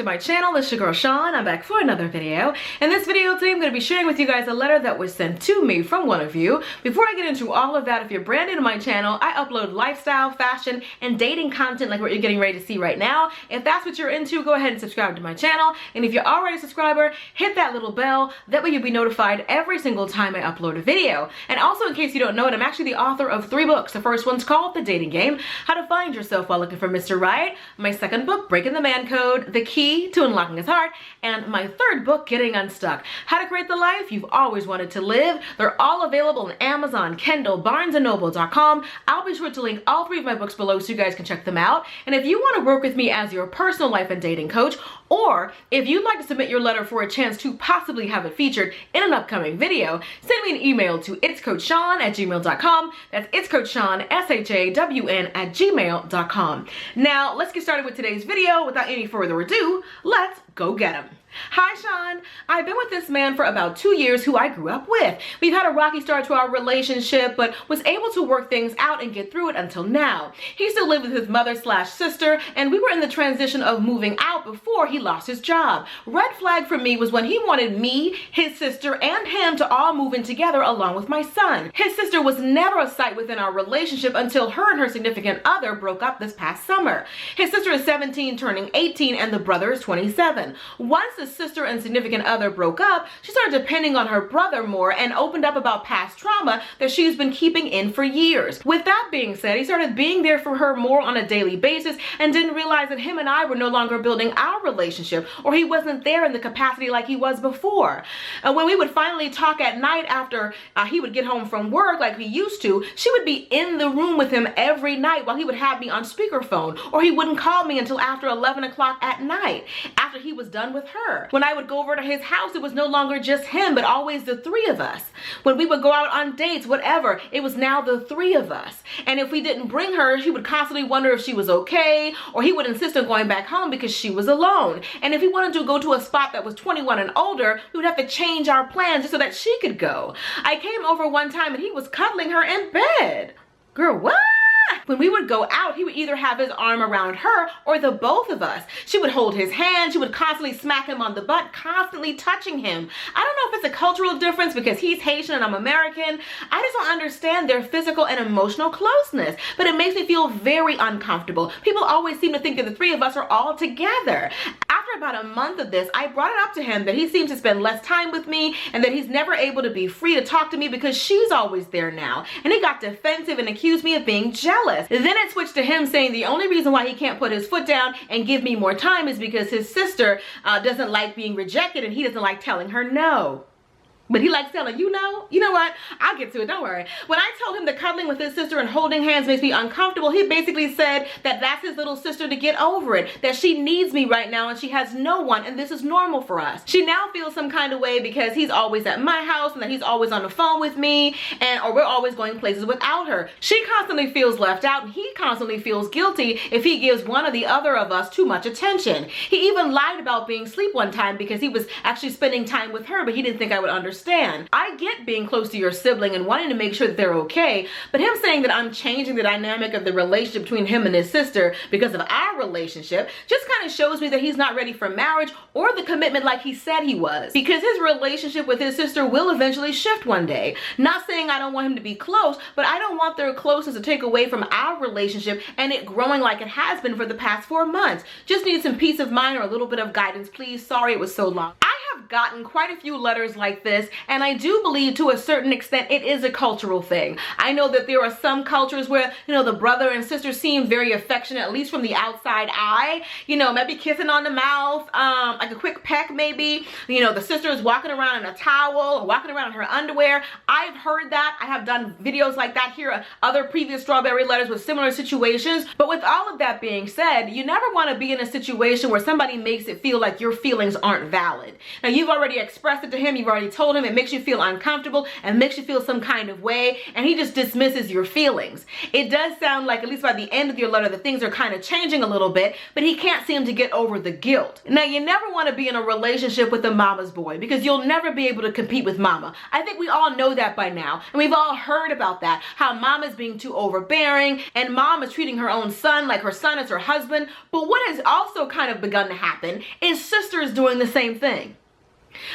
my channel. It's your girl Sean. I'm back for another video. In this video today, I'm going to be sharing with you guys a letter that was sent to me from one of you. Before I get into all of that, if you're brand new to my channel, I upload lifestyle, fashion, and dating content like what you're getting ready to see right now. If that's what you're into, go ahead and subscribe to my channel. And if you're already a subscriber, hit that little bell. That way you'll be notified every single time I upload a video. And also, in case you don't know it, I'm actually the author of 3 books. The first one's called The Dating Game: How to Find Yourself While Looking for Mr. Right. My second book, Breaking the Man Code: The Key to Unlocking His Heart. And my third book, Getting Unstuck: How to Create the Life You've Always Wanted to Live. They're all available on Amazon, Kindle, BarnesandNoble.com. I'll be sure to link all 3 of my books below so you guys can check them out. And if you want to work with me as your personal life and dating coach, or if you'd like to submit your letter for a chance to possibly have it featured in an upcoming video, send me an email to itscoachshawn@gmail.com. That's itscoachshawn, SHAWN @gmail.com. Now, let's get started with today's video. Without any further ado, let's go get 'em. Hi, Sean. I've been with this man for about 2 years who I grew up with. We've had a rocky start to our relationship, but was able to work things out and get through it until now. He still lived with his mother/sister, and we were in the transition of moving out before he lost his job. Red flag for me was when he wanted me, his sister, and him to all move in together along with my son. His sister was never a sight within our relationship until her and her significant other broke up this past summer. His sister is 17, turning 18, and the brother is 27. Once the sister and significant other broke up, she started depending on her brother more and opened up about past trauma that she's been keeping in for years. With that being said, he started being there for her more on a daily basis and didn't realize that him and I were no longer building our relationship, or he wasn't there in the capacity like he was before. And when we would finally talk at night after he would get home from work like we used to, she would be in the room with him every night while he would have me on speakerphone, or he wouldn't call me until after 11 o'clock at night after he was done with her. When I would go over to his house, it was no longer just him, but always the 3 of us. When we would go out on dates, whatever, it was now the 3 of us. And if we didn't bring her, he would constantly wonder if she was okay, or he would insist on going back home because she was alone. And if he wanted to go to a spot that was 21 and older, we would have to change our plans just so that she could go. I came over one time and he was cuddling her in bed. Girl, what? When we would go out, he would either have his arm around her or the both of us. She would hold his hand. She would constantly smack him on the butt, constantly touching him. I don't know if it's a cultural difference because he's Haitian and I'm American. I just don't understand their physical and emotional closeness, but it makes me feel very uncomfortable. People always seem to think that the 3 of us are all together. After about a month of this, I brought it up to him that he seems to spend less time with me and that he's never able to be free to talk to me because she's always there now. And he got defensive and accused me of being jealous. Then it switched to him saying the only reason why he can't put his foot down and give me more time is because his sister doesn't like being rejected and he doesn't like telling her no. But he likes telling you no. You know what? I'll get to it. Don't worry. When I told him that cuddling with his sister and holding hands makes me uncomfortable, he basically said that that's his little sister to get over it. That she needs me right now and she has no one and this is normal for us. She now feels some kind of way because he's always at my house and that he's always on the phone with me or we're always going places without her. She constantly feels left out and he constantly feels guilty if he gives one or the other of us too much attention. He even lied about being asleep one time because he was actually spending time with her, but he didn't think I would understand. I get being close to your sibling and wanting to make sure that they're okay, but him saying that I'm changing the dynamic of the relationship between him and his sister because of our relationship just kind of shows me that he's not ready for marriage or the commitment like he said he was, because his relationship with his sister will eventually shift one day. Not saying I don't want him to be close, but I don't want their closeness to take away from our relationship and it growing like it has been for the past 4 months. Just need some peace of mind or a little bit of guidance, please. Sorry it was so long. I have gotten quite a few letters like this, and I do believe to a certain extent it is a cultural thing. I know that there are some cultures where, you know, the brother and sister seem very affectionate, at least from the outside eye, you know, maybe kissing on the mouth, like a quick peck maybe, you know, the sister is walking around in a towel or walking around in her underwear. I've heard that. I have done videos like that here, other previous strawberry letters with similar situations. But with all of that being said, you never want to be in a situation where somebody makes it feel like your feelings aren't valid. Now, and you've already expressed it to him, you've already told him, it makes you feel uncomfortable and makes you feel some kind of way, and he just dismisses your feelings. It does sound like, at least by the end of your letter, that things are kind of changing a little bit, but he can't seem to get over the guilt. Now, you never want to be in a relationship with a mama's boy, because you'll never be able to compete with mama. I think we all know that by now, and we've all heard about that, how mama's being too overbearing, and mom is treating her own son like her son is her husband. But what has also kind of begun to happen is sisters doing the same thing.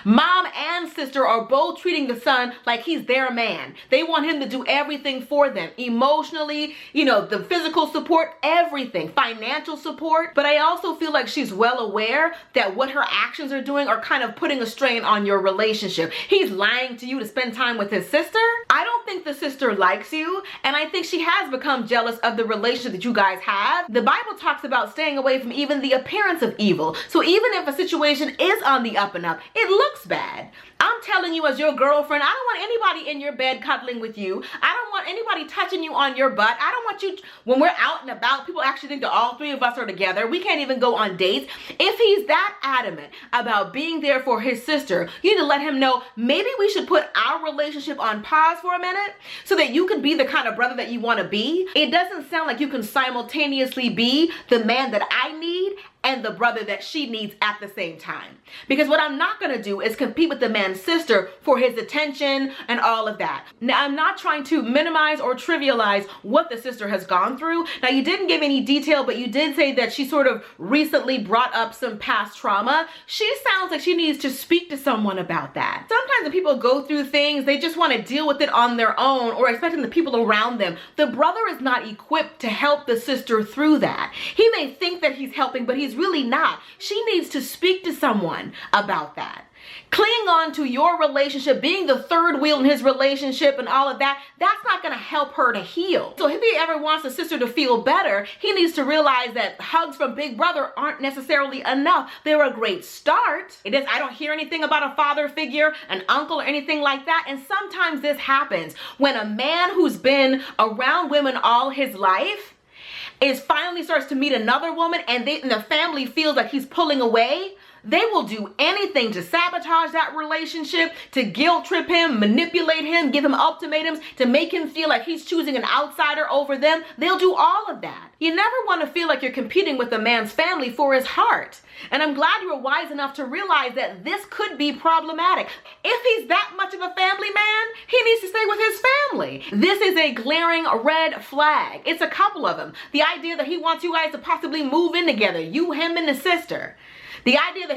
Mom and sister are both treating the son like he's their man. They want him to do everything for them, emotionally, you know, the physical support, everything, financial support. But I also feel like she's well aware that what her actions are doing are kind of putting a strain on your relationship. He's lying to you to spend time with his sister. I don't think the sister likes you, and I think she has become jealous of the relationship that you guys have. The Bible talks about staying away from even the appearance of evil. So even if a situation is on the up and up, it looks bad. I'm telling you, as your girlfriend, I don't want anybody in your bed cuddling with you. I don't want anybody touching you on your butt. I don't want you, when we're out and about, people actually think that all three of us are together. We can't even go on dates. If he's that adamant about being there for his sister, you need to let him know, maybe we should put our relationship on pause for a minute so that you can be the kind of brother that you want to be. It doesn't sound like you can simultaneously be the man that I need and the brother that she needs at the same time. Because what I'm not going to do is compete with the man's sister for his attention and all of that. Now, I'm not trying to minimize or trivialize what the sister has gone through. Now, you didn't give any detail, but you did say that she sort of recently brought up some past trauma. She sounds like she needs to speak to someone about that. Sometimes when people go through things, they just want to deal with it on their own or expecting the people around them. The brother is not equipped to help the sister through that. He may think that he's helping, but he's really not. She needs to speak to someone about that. Clinging on to your relationship, being the third wheel in his relationship and all of that, that's not going to help her to heal. So if he ever wants a sister to feel better, he needs to realize that hugs from big brother aren't necessarily enough. They're a great start. I don't hear anything about a father figure, an uncle or anything like that. And sometimes this happens when a man who's been around women all his life finally starts to meet another woman, and the family feels like he's pulling away. They will do anything to sabotage that relationship, to guilt trip him, manipulate him, give him ultimatums, to make him feel like he's choosing an outsider over them. They'll do all of that. You never want to feel like you're competing with a man's family for his heart. And I'm glad you were wise enough to realize that this could be problematic. If he's that much of a family man, he needs to stay with his family. This is a glaring red flag. It's a couple of them. The idea that he wants you guys to possibly move in together, you, him, and the sister. The idea that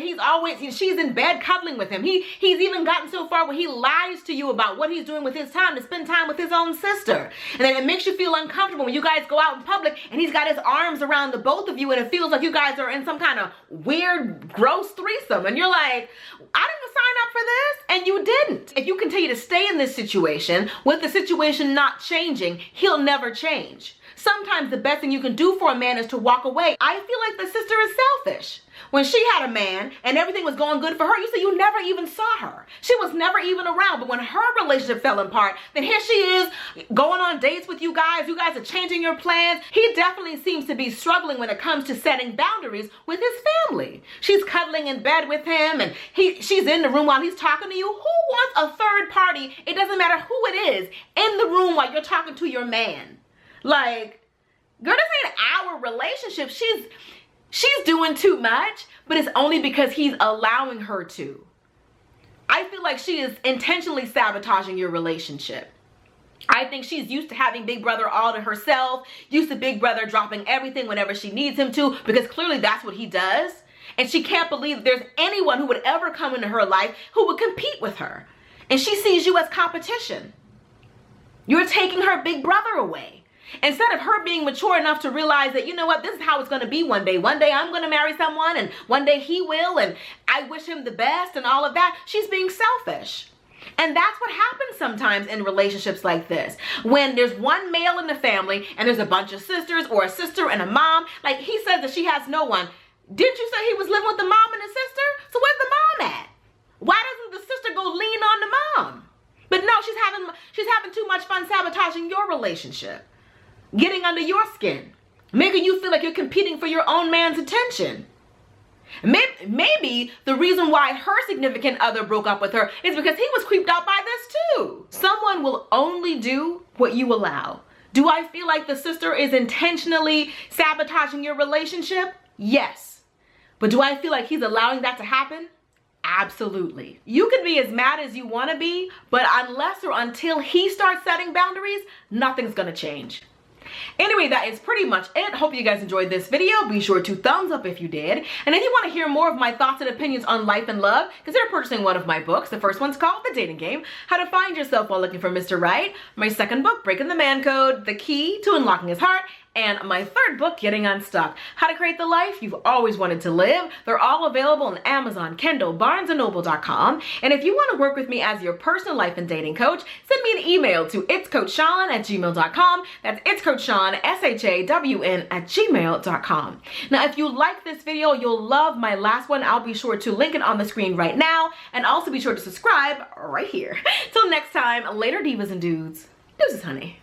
she's in bed cuddling with him. He's even gotten so far where he lies to you about what he's doing with his time to spend time with his own sister. And then it makes you feel uncomfortable when you guys go out in public and he's got his arms around the both of you and it feels like you guys are in some kind of weird, gross threesome. And you're like, I didn't sign up for this, and you didn't. If you continue to stay in this situation, with the situation not changing, he'll never change. Sometimes the best thing you can do for a man is to walk away. I feel like the sister is selfish. When she had a man and everything was going good for her, you said you never even saw her. She was never even around. But when her relationship fell apart, then here she is going on dates with you guys. You guys are changing your plans. He definitely seems to be struggling when it comes to setting boundaries with his family. She's cuddling in bed with him and she's in the room while he's talking to you. Who wants a third party? It doesn't matter who it is in the room while you're talking to your man. Like, girl, this ain't our relationship. She's doing too much, but it's only because he's allowing her to. I feel like she is intentionally sabotaging your relationship. I think she's used to having Big Brother all to herself, used to Big Brother dropping everything whenever she needs him to, because clearly that's what he does. And she can't believe there's anyone who would ever come into her life who would compete with her. And she sees you as competition. You're taking her Big Brother away. Instead of her being mature enough to realize that, you know what, this is how it's going to be one day. One day I'm going to marry someone and one day he will and I wish him the best and all of that. She's being selfish. And that's what happens sometimes in relationships like this. When there's one male in the family and there's a bunch of sisters or a sister and a mom, like he says that she has no one. Didn't you say he was living with the mom and the sister? So where's the mom at? Why doesn't the sister go lean on the mom? But no, she's having too much fun sabotaging your relationship. Getting under your skin, making you feel like you're competing for your own man's attention. Maybe the reason why her significant other broke up with her is because he was creeped out by this too. Someone will only do what you allow. Do I feel like the sister is intentionally sabotaging your relationship? Yes. But do I feel like he's allowing that to happen? Absolutely. You can be as mad as you want to be, but unless or until he starts setting boundaries, nothing's gonna change. Anyway, that is pretty much it. Hope you guys enjoyed this video. Be sure to thumbs up if you did. And if you want to hear more of my thoughts and opinions on life and love, consider purchasing one of my books. The first one's called The Dating Game: How to Find Yourself While Looking for Mr. Right. My second book, Breaking the Man Code: The Key to Unlocking His Heart. And my third book, Getting Unstuck: How to Create the Life You've Always Wanted to Live. They're all available on Amazon, Kindle, BarnesandNoble.com. And if you want to work with me as your personal life and dating coach, send me an email to itscoachshawn@gmail.com. That's itscoachshawn, SHAWN @gmail.com. Now, if you like this video, you'll love my last one. I'll be sure to link it on the screen right now. And also be sure to subscribe right here. Till next time, later divas and dudes. Deuces, honey.